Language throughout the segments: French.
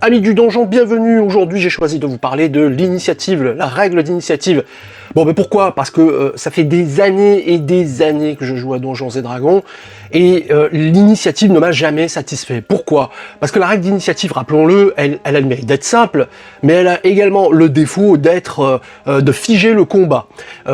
Amis du donjon, bienvenue. Aujourd'hui, j'ai choisi de vous parler de l'initiative, la règle d'initiative. Bon, mais pourquoi? Parce que ça fait des années et des années que je joue à Donjons et Dragons et l'initiative ne m'a jamais satisfait. Pourquoi? Parce que la règle d'initiative, rappelons-le, elle a le mérite d'être simple, mais elle a également le défaut d'être de figer le combat.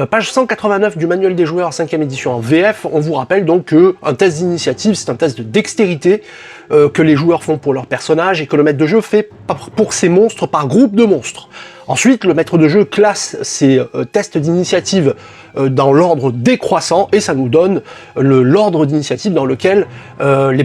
Page 189 du manuel des joueurs 5e édition en VF, on vous rappelle donc qu'un test d'initiative, c'est un test de dextérité que les joueurs font pour leur personnage et que le maître de jeu fait pour ses monstres par groupe de monstres. Ensuite, le maître de jeu classe ces tests d'initiative dans l'ordre décroissant et ça nous donne l'ordre d'initiative dans lequel les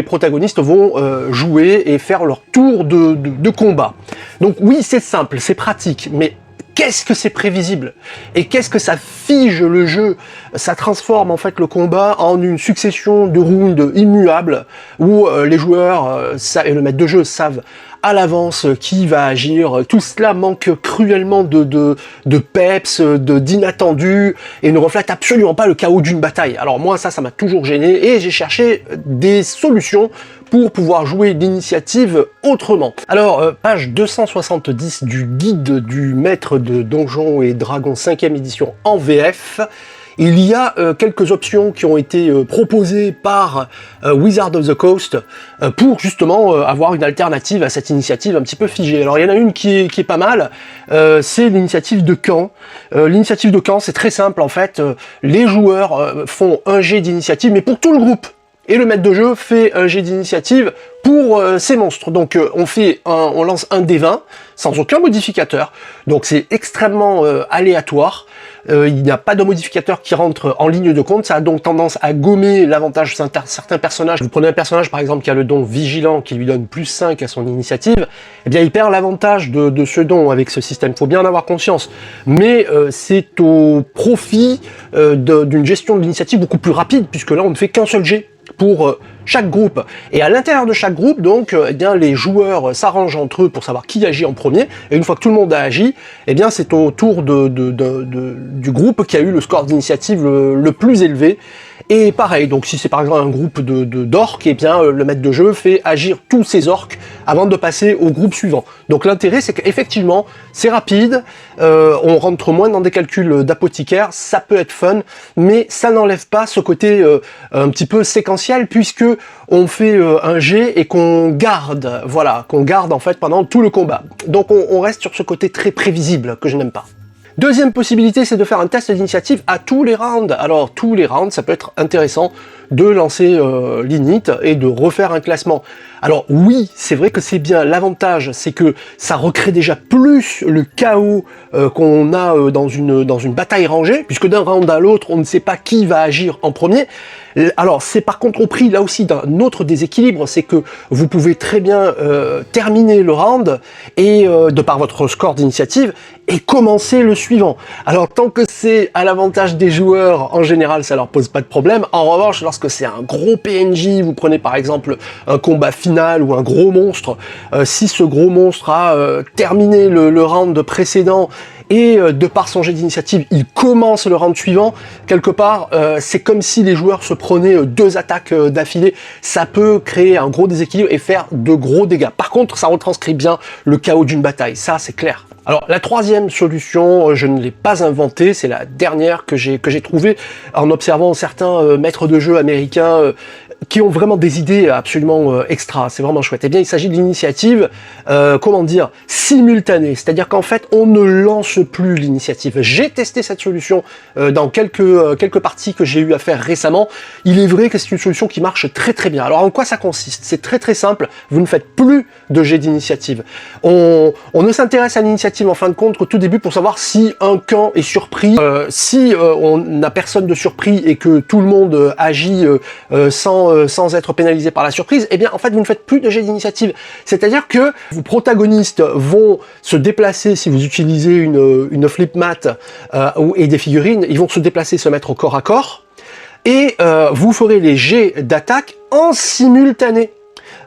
protagonistes vont jouer et faire leur tour de combat. Donc oui, c'est simple, c'est pratique, mais qu'est-ce que c'est prévisible? Et qu'est-ce que ça fige le jeu? Ça transforme en fait le combat en une succession de rounds immuables où les joueurs et le maître de jeu savent à l'avance qui va agir. Tout cela manque cruellement de peps, d'inattendu et ne reflète absolument pas le chaos d'une bataille. Alors moi ça m'a toujours gêné et j'ai cherché des solutions pour pouvoir jouer l'initiative autrement. Alors, page 270 du guide du maître de Donjons et Dragons 5e édition en VF, il y a quelques options qui ont été proposées par Wizard of the Coast pour justement avoir une alternative à cette initiative un petit peu figée. Alors il y en a une qui est pas mal, c'est l'initiative de camp. L'initiative de camp, c'est très simple en fait, les joueurs font un jet d'initiative mais pour tout le groupe. Et le maître de jeu fait un jet d'initiative pour ces monstres. Donc on lance un dé 20 sans aucun modificateur. Donc c'est extrêmement aléatoire. Il n'y a pas de modificateur qui rentre en ligne de compte. Ça a donc tendance à gommer l'avantage de certains personnages. Vous prenez un personnage par exemple qui a le don vigilant qui lui donne plus 5 à son initiative. Eh bien il perd l'avantage de ce don avec ce système. Il faut bien en avoir conscience. Mais c'est au profit d'une gestion de l'initiative beaucoup plus rapide puisque là on ne fait qu'un seul jet pour chaque groupe. Et à l'intérieur de chaque groupe, donc, eh bien, les joueurs s'arrangent entre eux pour savoir qui agit en premier. Et une fois que tout le monde a agi, eh bien, c'est au tour du groupe qui a eu le score d'initiative le plus élevé. Et pareil, donc si c'est par exemple un groupe d'orques, eh bien, le maître de jeu fait agir tous ses orques avant de passer au groupe suivant. Donc l'intérêt, c'est qu'effectivement, c'est rapide, on rentre moins dans des calculs d'apothicaire, ça peut être fun, mais ça n'enlève pas ce côté un petit peu séquentiel, puisque on fait un jet et qu'on garde, voilà, qu'on garde en fait pendant tout le combat. Donc on reste sur ce côté très prévisible que je n'aime pas. Deuxième possibilité, c'est de faire un test d'initiative à tous les rounds. Alors, tous les rounds, ça peut être intéressant de lancer l'init et de refaire un classement. Alors oui, c'est vrai que c'est bien. L'avantage, c'est que ça recrée déjà plus le chaos qu'on a dans une bataille rangée, puisque d'un round à l'autre, on ne sait pas qui va agir en premier. Alors, c'est par contre au prix, là aussi, d'un autre déséquilibre, c'est que vous pouvez très bien terminer le round, et de par votre score d'initiative, et commencer le suivant. Alors, tant que c'est à l'avantage des joueurs, en général, ça leur pose pas de problème. En revanche, lorsque c'est un gros PNJ, vous prenez par exemple un combat final ou un gros monstre, si ce gros monstre a terminé le round précédent, et de par son jet d'initiative, il commence le round suivant, quelque part, c'est comme si les joueurs se prenaient deux attaques d'affilée. Ça peut créer un gros déséquilibre et faire de gros dégâts. Par contre, ça retranscrit bien le chaos d'une bataille, ça c'est clair. Alors la troisième solution, je ne l'ai pas inventée, c'est la dernière que j'ai trouvée en observant certains maîtres de jeu américains qui ont vraiment des idées absolument extra, c'est vraiment chouette. Eh bien, il s'agit de l'initiative, comment dire, simultanée, c'est-à-dire qu'en fait, on ne lance plus l'initiative. J'ai testé cette solution dans quelques parties que j'ai eu à faire récemment. Il est vrai que c'est une solution qui marche très très bien. Alors, en quoi ça consiste? C'est très très simple, vous ne faites plus de jet d'initiative. On ne s'intéresse à l'initiative en fin de compte qu'au tout début pour savoir si un camp est surpris, si on n'a personne de surpris et que tout le monde agit sans être pénalisé par la surprise, eh bien en fait vous ne faites plus de jet d'initiative. C'est-à-dire que vos protagonistes vont se déplacer, si vous utilisez une flip mat et des figurines, ils vont se déplacer, se mettre au corps à corps, et vous ferez les jets d'attaque en simultané.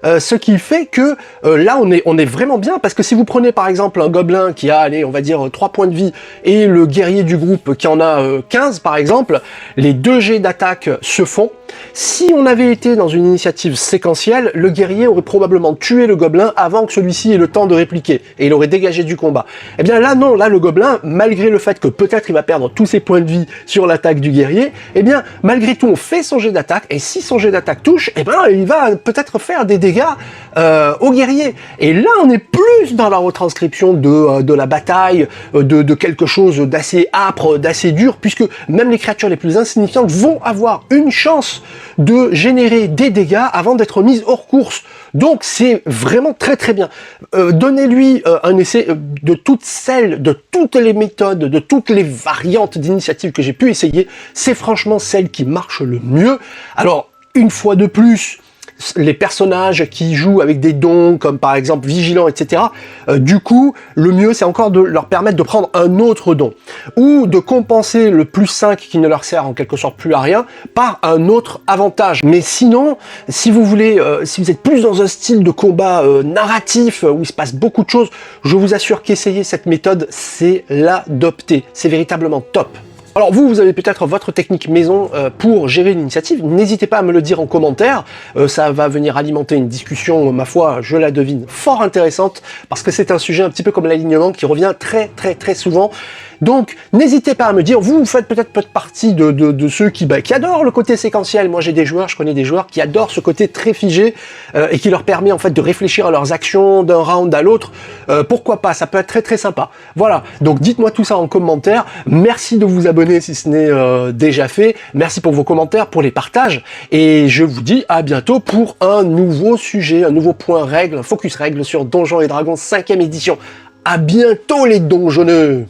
ce qui fait que là on est vraiment bien, parce que si vous prenez par exemple un gobelin qui a, allez, on va dire 3 points de vie, et le guerrier du groupe qui en a 15 par exemple, les 2 jets d'attaque se font. Si on avait été dans une initiative séquentielle, le guerrier aurait probablement tué le gobelin avant que celui-ci ait le temps de répliquer, et il aurait dégagé du combat. Et bien là non, là le gobelin, malgré le fait que peut-être il va perdre tous ses points de vie sur l'attaque du guerrier, et bien malgré tout on fait son jet d'attaque, et si son jet d'attaque touche, et bien il va peut-être faire des dégâts au guerrier. Et là on est plus dans la retranscription de la bataille, de quelque chose d'assez âpre, d'assez dur, puisque même les créatures les plus insignifiantes vont avoir une chance de générer des dégâts avant d'être mises hors course. Donc c'est vraiment très très bien. Donnez-lui un essai de toutes les méthodes, de toutes les variantes d'initiatives que j'ai pu essayer. C'est franchement celle qui marche le mieux. Alors, une fois de plus, les personnages qui jouent avec des dons, comme par exemple Vigilant, etc., du coup, le mieux, c'est encore de leur permettre de prendre un autre don, ou de compenser le plus 5 qui ne leur sert en quelque sorte plus à rien, par un autre avantage. Mais sinon, si vous voulez, si vous êtes plus dans un style de combat narratif, où il se passe beaucoup de choses, je vous assure qu'essayer cette méthode, c'est l'adopter. C'est véritablement top. Alors vous avez peut-être votre technique maison pour gérer l'initiative, n'hésitez pas à me le dire en commentaire, ça va venir alimenter une discussion, ma foi, je la devine, fort intéressante, parce que c'est un sujet un petit peu comme l'alignement qui revient très souvent. Donc n'hésitez pas à me dire, vous faites peut-être partie de ceux qui adorent le côté séquentiel. Moi j'ai des joueurs, je connais des joueurs qui adorent ce côté très figé et qui leur permet en fait de réfléchir à leurs actions d'un round à l'autre. Pourquoi pas, ça peut être très sympa. Voilà, donc dites-moi tout ça en commentaire, merci de vous abonner si ce n'est déjà fait, merci pour vos commentaires, pour les partages, et je vous dis à bientôt pour un nouveau sujet, un nouveau point règle, un focus règle sur Donjons et Dragons 5e édition. À bientôt les donjonneux!